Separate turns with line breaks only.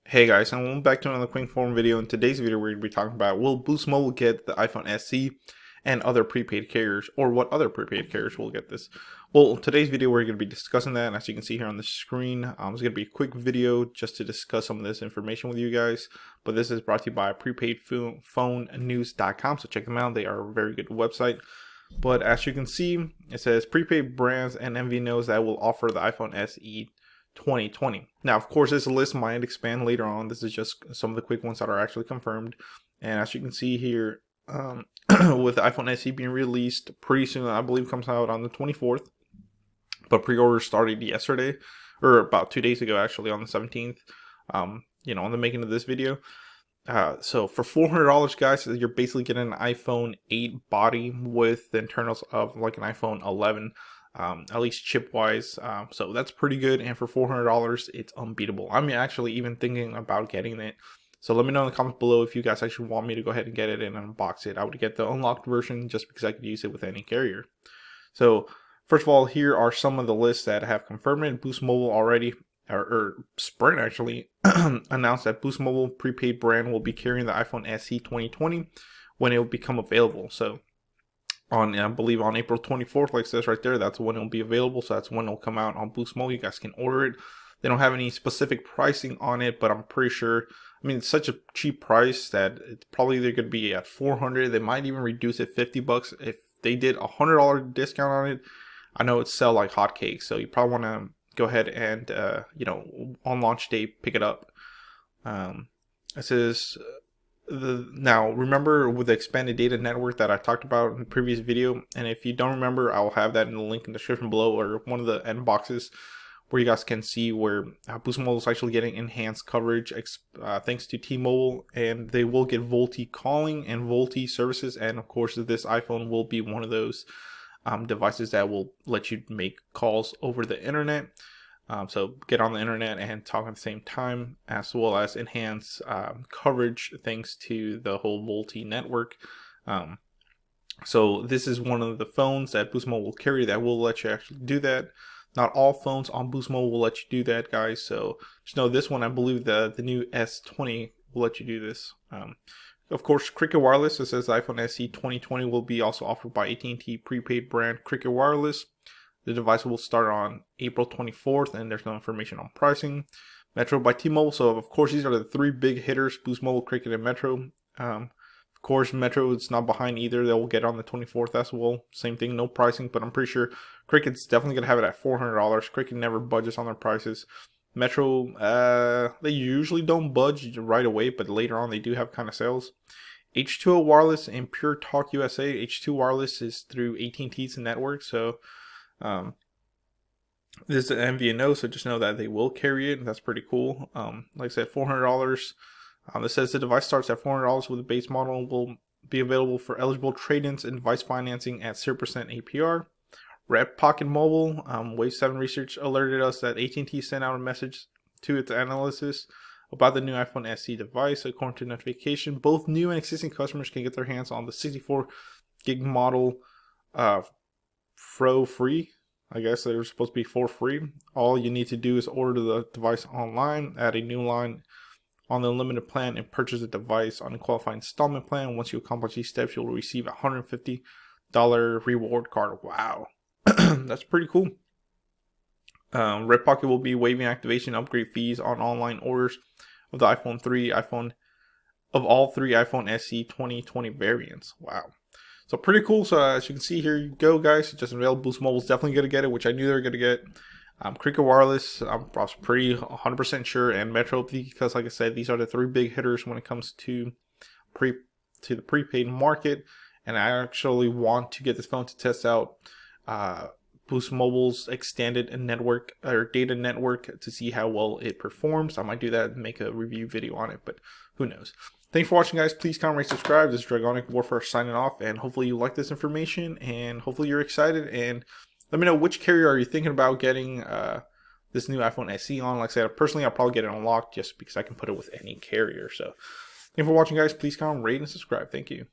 Hey guys, and welcome back to another quick form video. In today's video, we're going to be talking about will Boost Mobile get the iPhone SE and other prepaid carriers, or what other prepaid carriers will get this. Well, in today's video, we're going to be discussing that, and as you can see here on the screen, it's going to be a quick video just to discuss some of this information with you guys. But this is brought to you by prepaidphonenews.com, so check them out. They are a very good website. But as you can see, it says prepaid brands and MVNOs that will offer the iPhone SE 2020. Now, of course, this list might expand later on. This is just some of the quick ones that are actually confirmed. And as you can see here, with the iPhone SE being released pretty soon, I believe comes out on the 24th. But pre-orders started yesterday, or about 2 days ago, actually, on the 17th. On the making of this video. So for $400, guys, you're basically getting an iPhone 8 body with the internals of like an iPhone 11. At least chip wise, so that's pretty good, and for $400 it's unbeatable. I'm actually even thinking about getting it, so let me know in the comments below if you guys actually want me to go ahead and get it and unbox it. I would get the unlocked version just because I could use it with any carrier. So first of all, here are some of the lists that have confirmed it. Boost Mobile already, or Sprint actually announced that Boost Mobile prepaid brand will be carrying the iPhone SE 2020 when it will become available. So I believe on April 24th, like it says right there, that's when it'll be available. So that's when it'll come out on Boost Mobile. You guys can order it. They don't have any specific pricing on it, but I'm pretty sure, I mean, it's such a cheap price that it's probably they're going to be at 400. They might even reduce it 50 bucks. If they did a $100 discount on it, I know it's sell like hotcakes. So you probably want to go ahead and, on launch day, pick it up. It says, now remember with the expanded data network that I talked about in the previous video, and if you don't remember, I'll have that in the link in the description below, or one of the end boxes, where you guys can see where Boost Mobile is actually getting enhanced coverage thanks to T-Mobile, and they will get VoLTE calling and VoLTE services, and of course this iPhone will be one of those devices that will let you make calls over the internet. So get on the internet and talk at the same time, as well as enhance coverage thanks to the whole VoLTE network. So this is one of the phones that Boost Mobile will carry that will let you actually do that. Not all phones on Boost Mobile will let you do that, guys. So just know this one, I believe the new S20 will let you do this. Of course, Cricket Wireless, it says the iPhone SE 2020 will be also offered by AT&T prepaid brand Cricket Wireless. The device will start on April 24th, and there's no information on pricing. Metro by T-Mobile. So, of course, these are the three big hitters: Boost Mobile, Cricket, and Metro. Of course, Metro is not behind either. They will get on the 24th as well. Same thing, no pricing, but I'm pretty sure Cricket's definitely going to have it at $400. Cricket never budgets on their prices. Metro, they usually don't budge right away, but later on they do have kind of sales. H2O Wireless and Pure Talk USA. H2 Wireless is through AT&T's network, so this is an MVNO, so just know that they will carry it, and that's pretty cool. Like I said, $400. It says the device starts at $400 with the base model, will be available for eligible trade-ins and device financing at 0% APR. Red Pocket Mobile, Wave 7 Research alerted us that AT&T sent out a message to its analysts about the new iPhone SE device. According to notification, both new and existing customers can get their hands on the 64 gig model for free. I guess they're supposed to be for free. All you need to do is order the device online, add a new line on the unlimited plan, and purchase the device on a qualified installment plan. Once you accomplish these steps, you'll receive a $150 reward card. Wow, that's pretty cool. Red Pocket will be waiving activation upgrade fees on online orders of the iPhone 3, of all three iPhone SE 2020 variants. Wow. So pretty cool. So as you can see, here you go, guys. Just available. Boost Mobile is definitely going to get it, which I knew they were going to get. Cricket Wireless, I was pretty 100% sure, and Metro, because like I said, these are the three big hitters when it comes to the prepaid market. And I actually want to get this phone to test out Boost Mobile's extended network or data network to see how well it performs. I might do that and make a review video on it, but who knows. Thanks for watching, guys. Please comment, rate, subscribe. This is Dragonic Warfare signing off, and hopefully you like this information, and hopefully you're excited. And let me know which carrier are you thinking about getting this new iPhone SE on. Like I said, personally, I'll probably get it unlocked just because I can put it with any carrier. So thanks for watching, guys. Please comment, rate, and subscribe. Thank you.